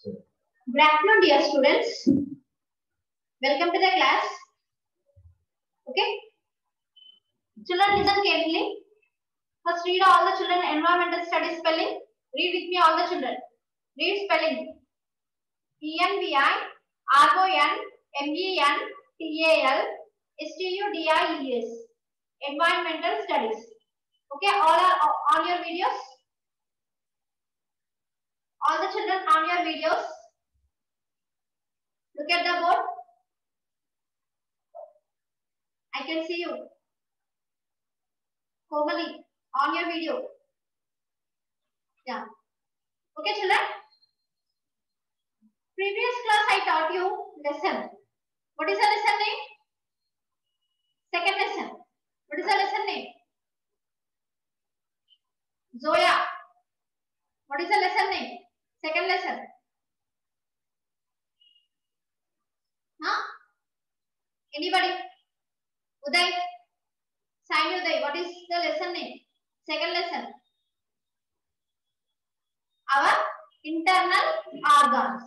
Good afternoon, dear students. Welcome to the class. Okay. Children, listen carefully. First, read all the children environmental studies spelling. Read with me all the children. Read spelling. ENVI, Environmental studies. Okay. All are on your videos. All the children on your videos. Look at the board. I can see you. Komali, on your video. Yeah. Okay, children. Previous class I taught you lesson. What is the lesson name? Second lesson. What is the lesson name? Zoya. What is the lesson name? Second lesson. Huh? Anybody? Uday. Sign Uday. What is the lesson name? Second lesson. Our internal organs.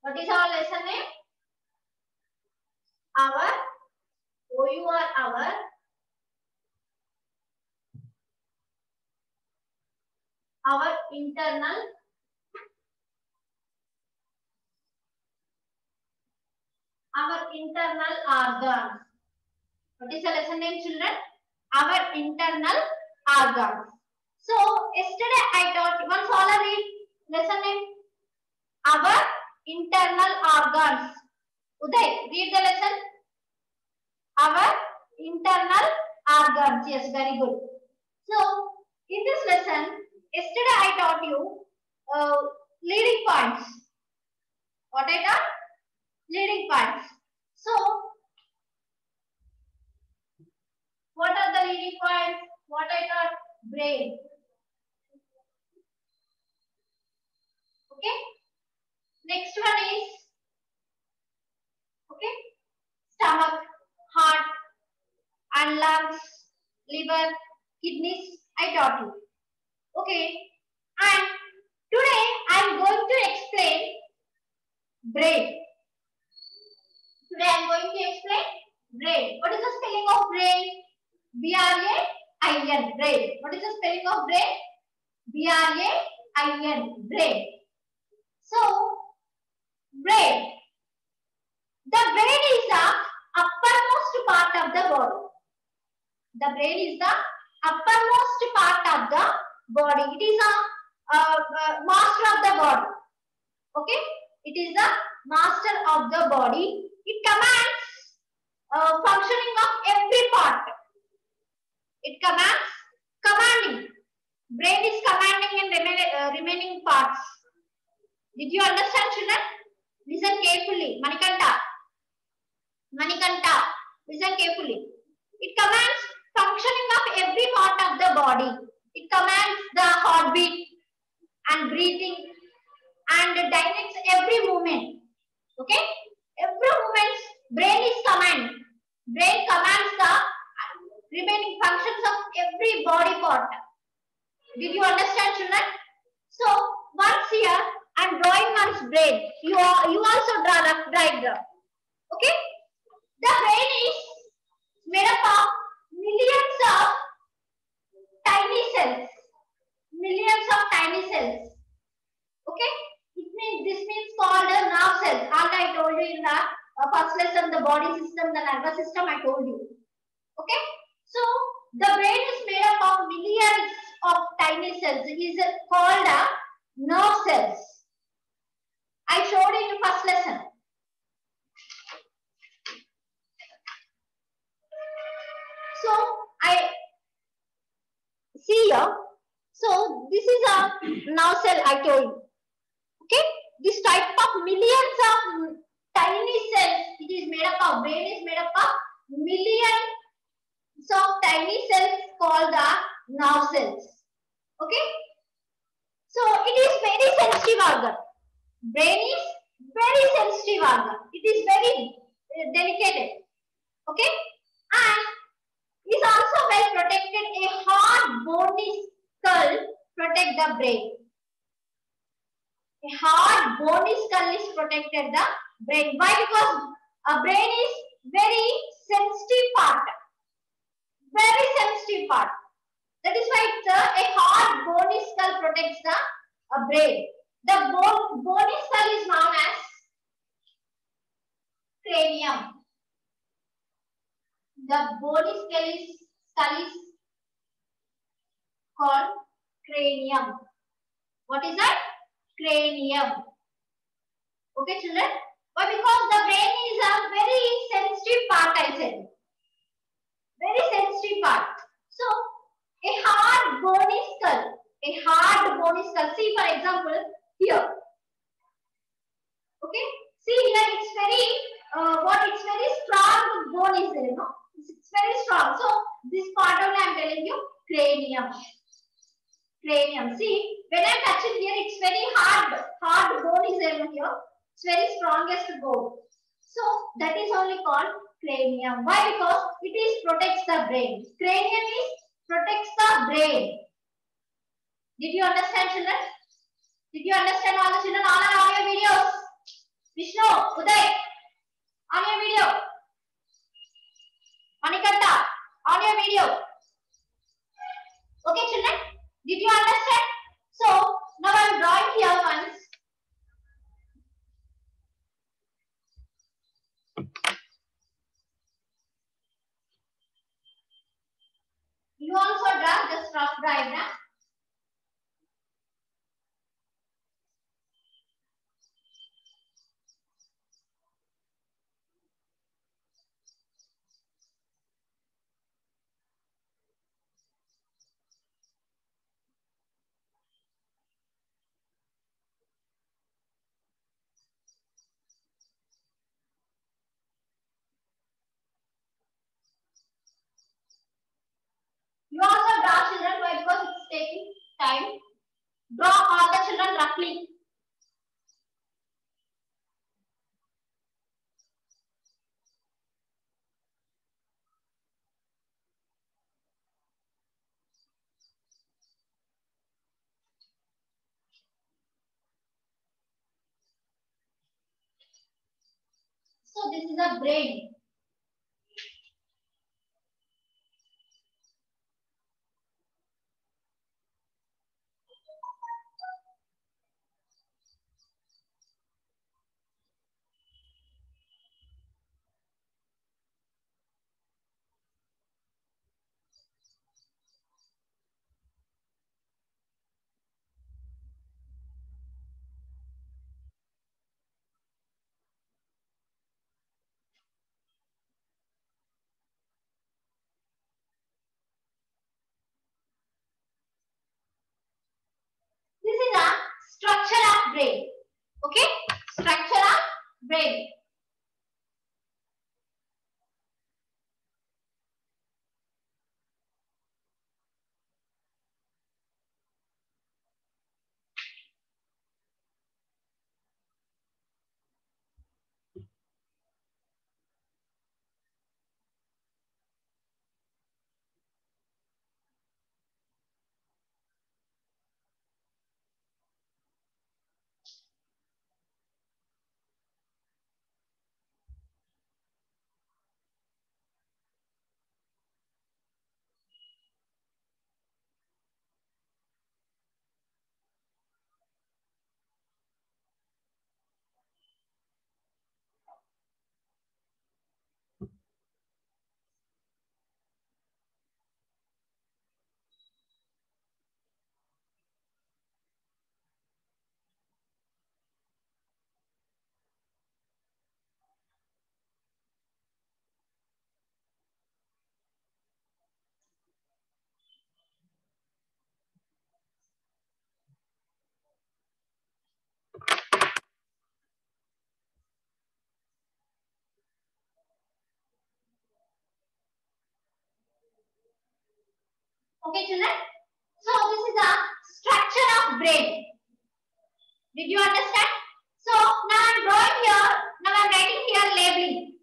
What is our lesson name? Our internal organs. What is the lesson name, children? Our internal organs. So yesterday I taught you. Once all are read lesson name. Our internal organs. Uday, read the lesson. Our internal organs. Yes, very good. So in this lesson, yesterday I taught you leading points. What I taught? Leading points. So what are the leading points? What I taught? Brain. Okay. Next one is stomach, heart, and lungs, liver, kidneys. I taught you. Okay. And today I am going to explain brain. Today I am going to explain brain. What is the spelling of brain? B-R-A-I-N. Brain. What is the spelling of brain? B-R-A-I-N. Brain. So, brain. The brain is the uppermost part of the body. The brain is the uppermost part of the body. It is a master of the body. Okay? It is the master of the body. It commands functioning of every part. It commands commanding. Brain is commanding in remaining parts. Did you understand, children? Listen carefully. Manikanta, listen carefully. It commands functioning of every part of the body. It commands the heartbeat and breathing and directs every movement. Okay? Every movement, brain is command. Brain commands the remaining functions of every body part. Did you understand, children? So, once here, I am drawing one's brain. You also draw a diagram. Okay? The brain is made up of millions of tiny cells. Millions of tiny cells. Okay? This means called a nerve cells. As I told you in the first lesson, the body system, the nervous system, I told you. Okay? So, the brain is made up of millions of tiny cells. It is called a nerve cells. I showed you in the first lesson. So, I see here. So, this is a nerve cell I told you. Okay? This type of millions of tiny cells, it is made up of, brain is made up of millions of tiny cells called the nerve cells. Okay? So, it is very sensitive organ. Brain is very sensitive organ. It is very delicate. Okay? And is also well protected. A hard bony skull protect the brain. A hard bony skull is protected the brain. Why? Because a brain is very sensitive part. Very sensitive part. That is why it's a hard bony skull protects the brain. The bony skull is known as cranium. The bony skull is called cranium. What is that? Cranium. Okay, children? Why? Because the brain is a very sensitive part, I said. Very sensitive part. So, a hard bony skull. A hard bony skull. See, for example, here. Okay? See here, it's very, it's very strong bone is there, no? It's very strong. So, this part only I am telling you, cranium. Cranium. See, when I am touching here, it's very hard bone is there here. It's very strongest bone. So, that is only called cranium. Why? Because it is protects the brain. Cranium is protects the brain. Did you understand, children? Did you understand all the children? All are on your videos. Vishnu, Uday, on your video. Manikanta, on your video. Okay, children? Did you understand? So, now I am drawing here once. You also draw just rough diagram. You also draw, children. Why? Because it's taking time. Draw all the children roughly. So this is a brain. This is a structure of brain. Okay? Structure of brain. Okay, children? So this is a structure of brain. Did you understand? So now I am drawing here. Now I am writing here labeling.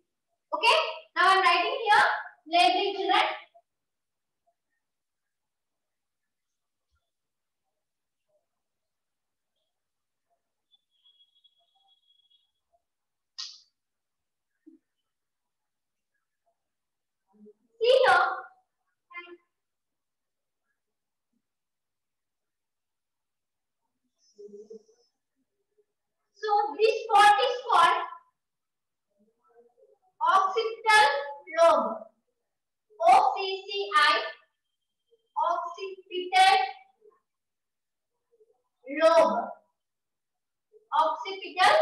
Okay? Now I am writing here labeling, children. So this part is called occipital lobe. OCCI, occipital lobe. Occipital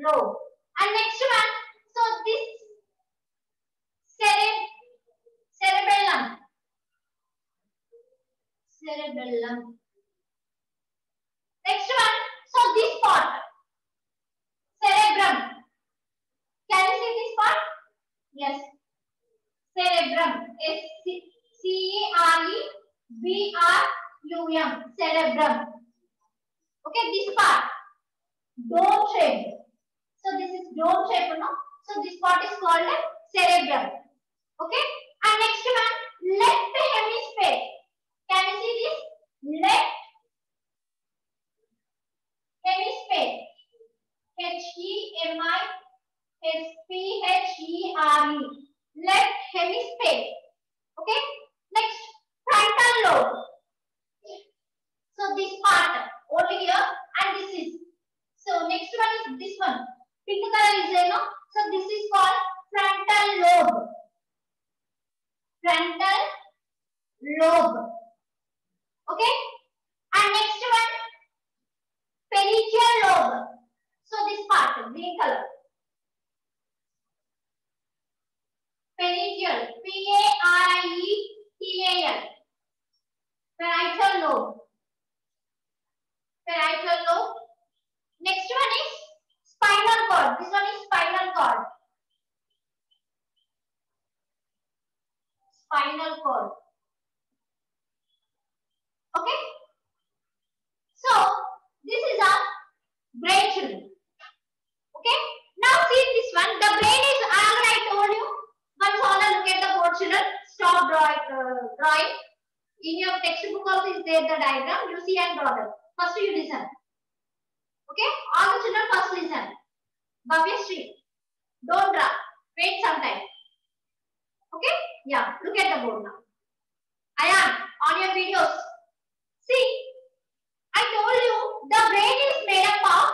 lobe. And next one, so this cerebellum. Cerebellum. Next one, so this part, cerebrum. Can you see this part? Yes. Cerebrum. C-E-R-E-B-R-U-M. Cerebrum. Okay, this part, dome shape. So this is dome shape, no? So this part is called cerebrum. Okay, and next one, left hemisphere. Can you see this? Left hemisphere. H-E-M-I-S-P-H-E-R-E. Left hemisphere. Okay. Next, frontal lobe. So this part over here, and this is. So next one is this one. Pink color is there, no? So this is called frontal lobe. Frontal lobe. Okay. And next one, pterygial lobe. So this part, green color. Pterygial. P-A-R-I-E-T-A-L. Parietal lobe. Parietal lobe. Next one is spinal cord. This one is spinal cord. Spinal cord. Okay. So this is a brain children. Okay. Now see this one. The brain is already I told you. Once all look at the board children. Stop drawing. In your textbook also is there the diagram. You see and draw them. First you listen. Okay. All the children first listen. Bhavyashree. Don't draw. Wait some time. Okay. Yeah. Look at the board now. Ayan. On your videos. See. I told you the brain is made up of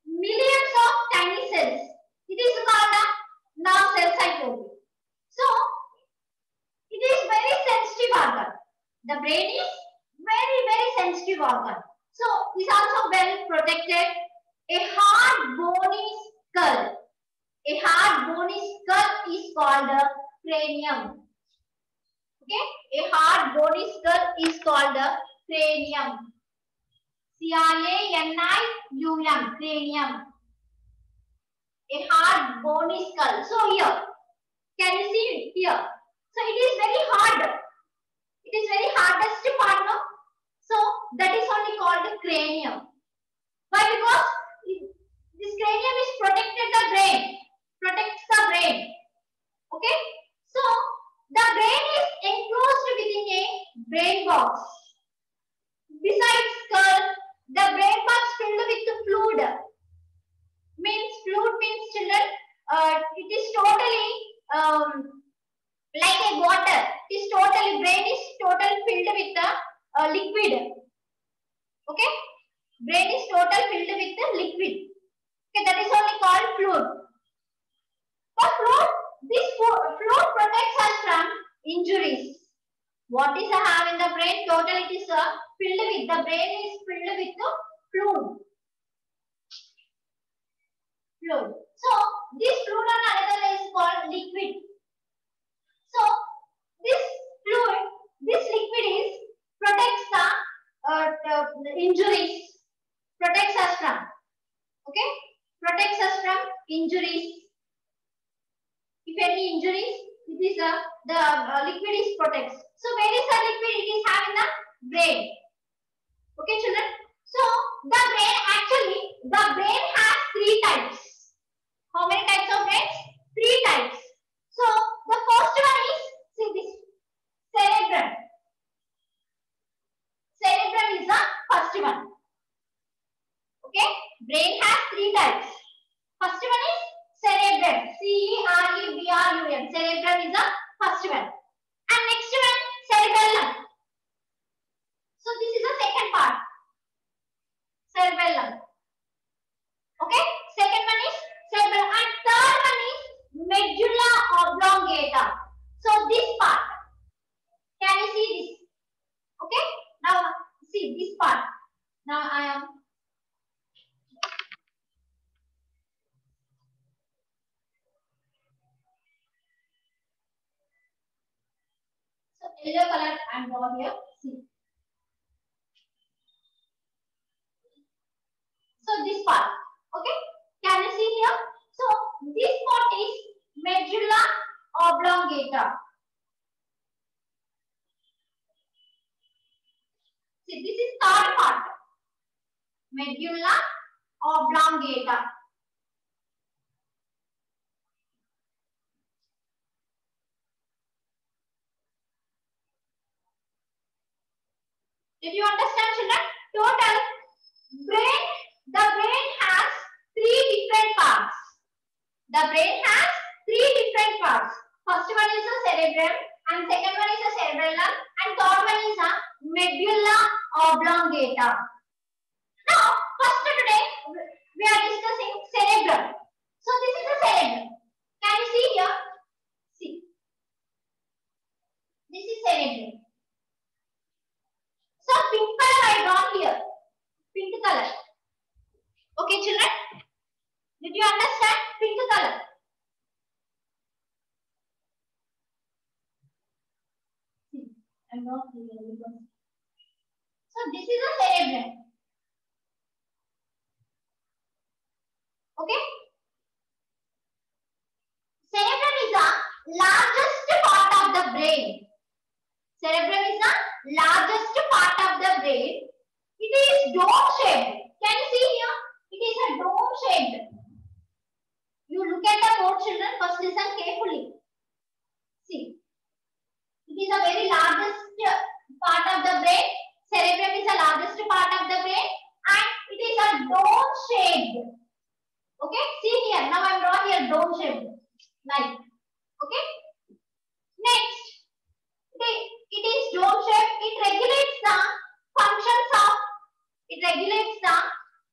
millions of tiny cells. It is called the nerve cells I told you. So, it is very sensitive organ. The brain is very, very sensitive organ. So, it is also well protected. A hard bony skull. A hard bony skull is called the cranium. Okay? A hard bony skull is called the cranium. C-R-A-N-I-U-M. Cranium. A hard bony skull. So, here. Can you see it here? So it is very hard. It is very hardest part, no? So that is only called the cranium. Why? Because this cranium is protected the brain. Protects the brain. Okay? So the brain is enclosed within a brain box. Besides skull, the brain box filled with fluid. Fluid means children, it is totally like a water. It is totally, brain is totally filled with the liquid. Okay? Brain is totally filled with the liquid. Okay, that is only called fluid. For fluid, this fluid protects us from injuries. What is I have in the brain? Total it is filled with, the brain is filled with the fluid. Fluid. So, this fluid on another is called liquid. So, this fluid, this liquid is protects the injuries, protects us from. Okay? Protects us from injuries. If any injuries, it is the liquid is protects. So, where is the liquid? It is having the brain. Okay, children? So, the brain has 3 types. How many types of brains? 3 types. So, the first one is, see this, cerebrum. Cerebrum is the first one. Okay? Brain has 3 types. First one is cerebrum. C-E-R-E-B-R-U-M. Cerebrum is the first one. And next one, cerebellum. So, this is the second part. cerebellum. Okay, second one is cerebellum, and third one is medulla oblongata. So this part, can you see this? Okay, now see this part. Now I am so yellow color and draw here. See. So this part, okay? Can you see here? So this part is medulla oblongata. See, this is third part, medulla oblongata. Did you understand, children? Total brain, the brain has three different parts. The brain has three different parts. First one is the cerebrum, and second one is the cerebellum, and third one is the medulla oblongata. Now, first today we are discussing cerebrum. So this is the cerebrum. Can you see here? See, this is cerebrum. So pink color I drawn here. Pink color. Okay, children. Did you understand? Pink color. See, I'm not clear because. So this is a cerebrum. Okay. Cerebrum is the largest part of the brain. Cerebrum is the largest part of the brain. It is dome shaped. Can you see here? It is a dome shaped. You look at the code, children. First listen carefully. See, it is a very largest part of the brain. Cerebrum is the largest part of the brain, and it is a dome shaped. Okay, see here. Now I am drawing here dome shaped. Like, okay. Next, it is dome shaped. It regulates the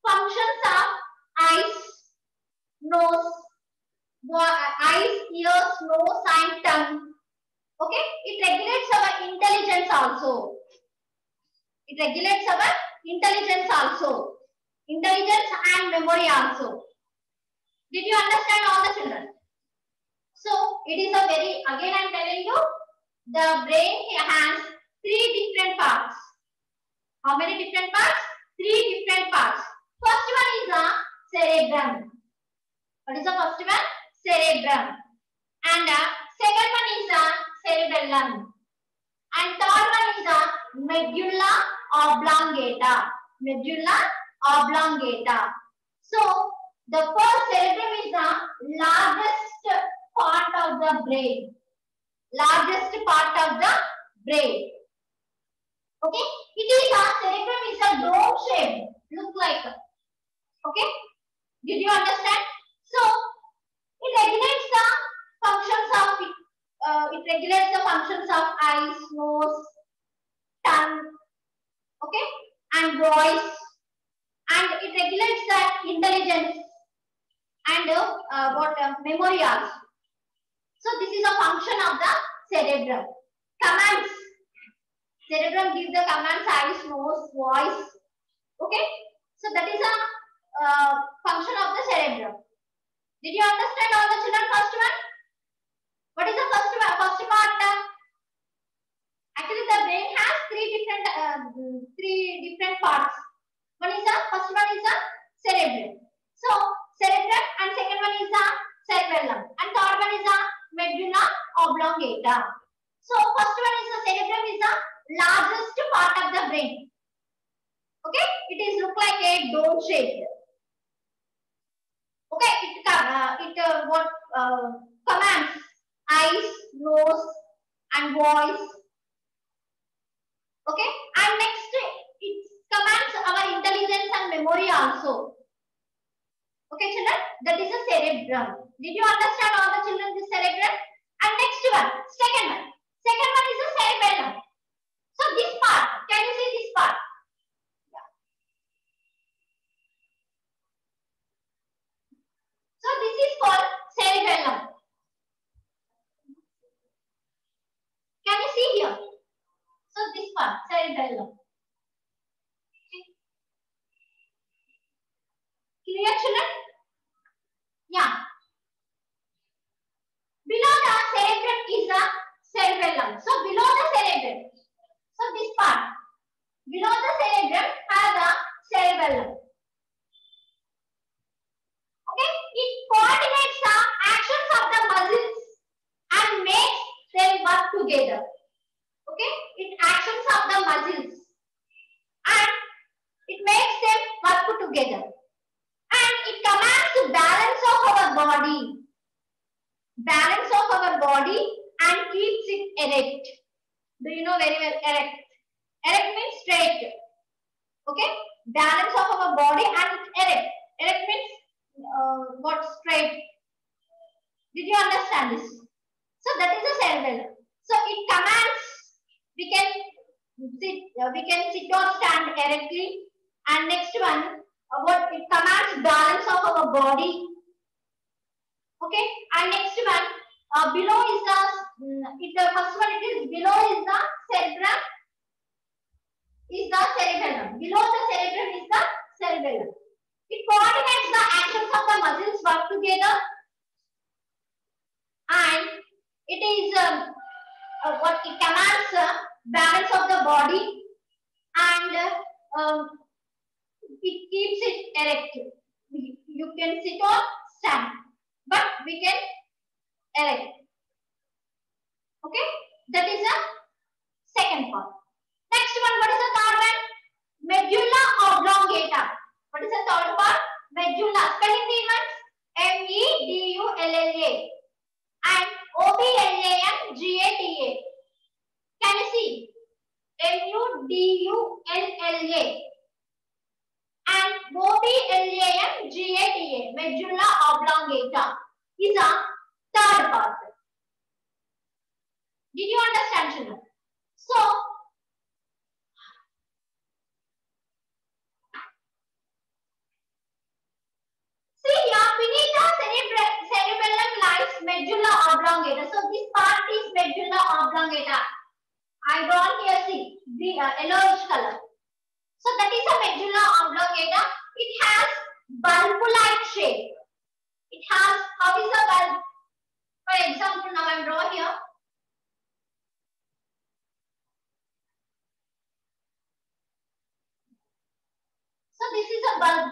functions of eyes, nose, eyes, ears, nose, and tongue. Okay, it regulates our intelligence also. It regulates our intelligence also. Intelligence and memory also. Did you understand all the children? So it is a very, again I am telling you, the brain has three different parts. How many different parts? Three different parts. First one is the cerebrum. What is the first one? Cerebrum. And second one is the cerebellum. And third one is the medulla oblongata. Medulla oblongata. So the first cerebrum is the largest part of the brain. Largest part of the brain. Okay, it is a cerebrum is a dome shape. Look like. Okay, did you understand? So it regulates the functions of eyes, nose, tongue. Okay, and voice, and it regulates the intelligence and memory also. So this is a function of the cerebrum. Commands. Cerebrum gives the commands eyes, nose, voice. Okay. So that is a function of the cerebrum. Did you understand all the children? First one. What is the first one? First part. Actually, the brain has three different parts. First one is the cerebrum. So cerebrum, and second one is the cerebellum, and third one is the medulla oblongata. So first one is the cerebrum is the largest part of the brain. Okay, it is look like a dome shape. Okay, it commands eyes, nose, and voice. Okay, and next it commands our intelligence and memory also. Okay, children, that is a cerebrum. Did you understand all the children this cerebrum? And next one, second one. Second one is the cerebellum. So this part, can you see this part? Yeah. together. Okay, it actions of the muscles and it makes them work together. And it commands the balance of our body. Balance of our body and keeps it erect. Do you know very well erect? Erect means straight. Okay, balance of our body and erect. Erect means what? Straight. Did you understand this? So that is a cerebellum. So it commands. We can sit or stand erectly. And next one, what it commands balance of our body. Okay, and next one, below is the first one. It is below is the cerebrum. Is the cerebellum. Below the cerebrum is the cerebellum. It coordinates the actions of the muscles work together, and it is what it commands balance of the body, and it keeps it erect. You can sit or stand, but we can erect. Okay, that is the second part. Next one, what is the third one? Medulla oblongata. What is the third part? Medulla. Spelling the words MEDULLA and OBLAMGATA. Can you see? MUDULLA and OBLAMGATA. Medulla oblongata is a third part. Did you understand, children? So, see here, beneath the cerebellum lies medulla oblongata. So, this part is medulla oblongata. I don't here see the yellowish color. So, that is a medulla oblongata. It has bulb-like shape. It has, how is a bulb? For example, now I am drawing here. So, this is a bulb.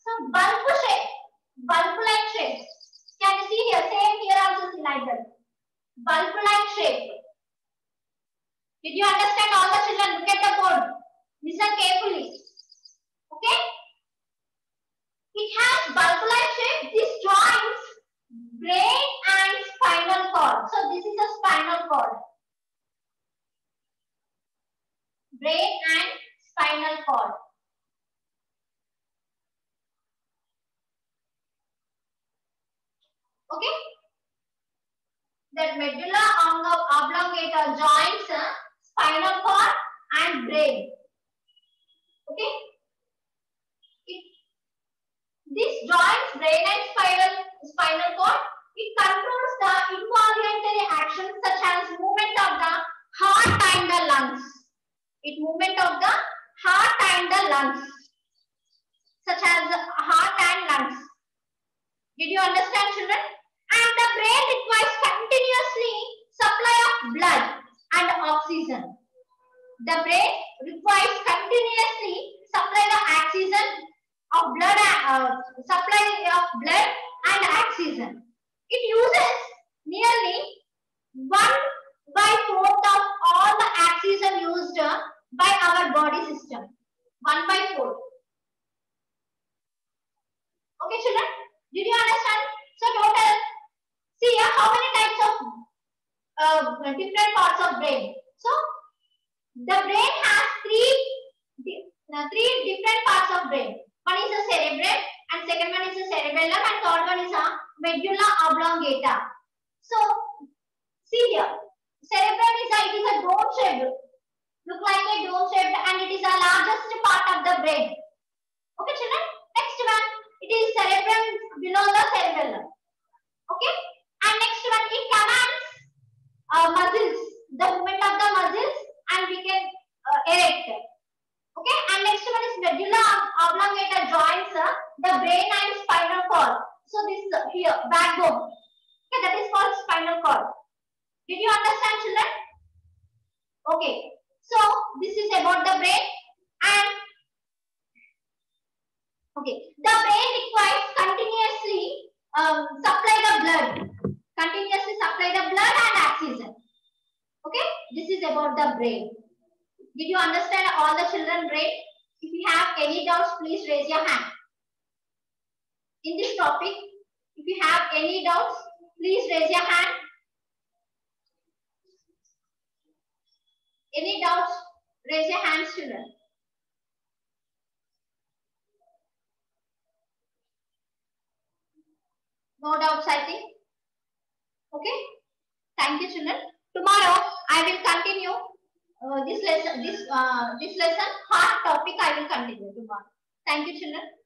So, bulb shape, bulb-like shape. Can you see here? Same here also see like that. Bulb-like shape. Did you understand all the children? Look at the board. Listen carefully. Okay? It has bulb-like shape. This joins brain and spinal cord. So, this is a spinal cord. Brain and spinal cord. Okay? That medulla oblongata joins spinal cord and brain. Okay? This joins brain and spinal cord. It controls the involuntary actions such as movement of the heart and the lungs. Movement of the heart and the lungs. Such as heart and lungs. Did you understand, children? And the brain requires continuously supply of blood and oxygen. The brain requires continuously supply the oxygen of blood, supply of blood and oxygen. It uses nearly 1/4 of all the oxygen used by our body system. 1/4. Okay, children? Did you understand? So total, see here how many types of different parts of brain. So the brain has three different parts of brain. One is the cerebrum, and second one is the cerebellum, and third one is a medulla oblongata. So see here, cerebrum is a dome shaped, look like a dome shaped, and it is the largest part of the brain. Okay, children. Next one, it is cerebrum below the cerebellum. Okay, and next one, it commands muscles, the movement of the muscles, and we can erect. Okay, and next one is medulla oblongata joins the brain and spinal cord. So this here backbone. Okay, that is called spinal cord. Did you understand, children? Okay, so this is about the brain. And okay, the brain requires continuously supply the blood. continuously supply the blood and oxygen. Okay, this is about the brain. Did you understand all the children brain? If you have any doubts, please raise your hand. In this topic, if you have any doubts, please raise your hand. Any doubts? Raise your hands, children. No doubts, I think. Okay. Thank you, children. Tomorrow, I will continue this lesson. This lesson, hard topic. I will continue tomorrow. Thank you, children.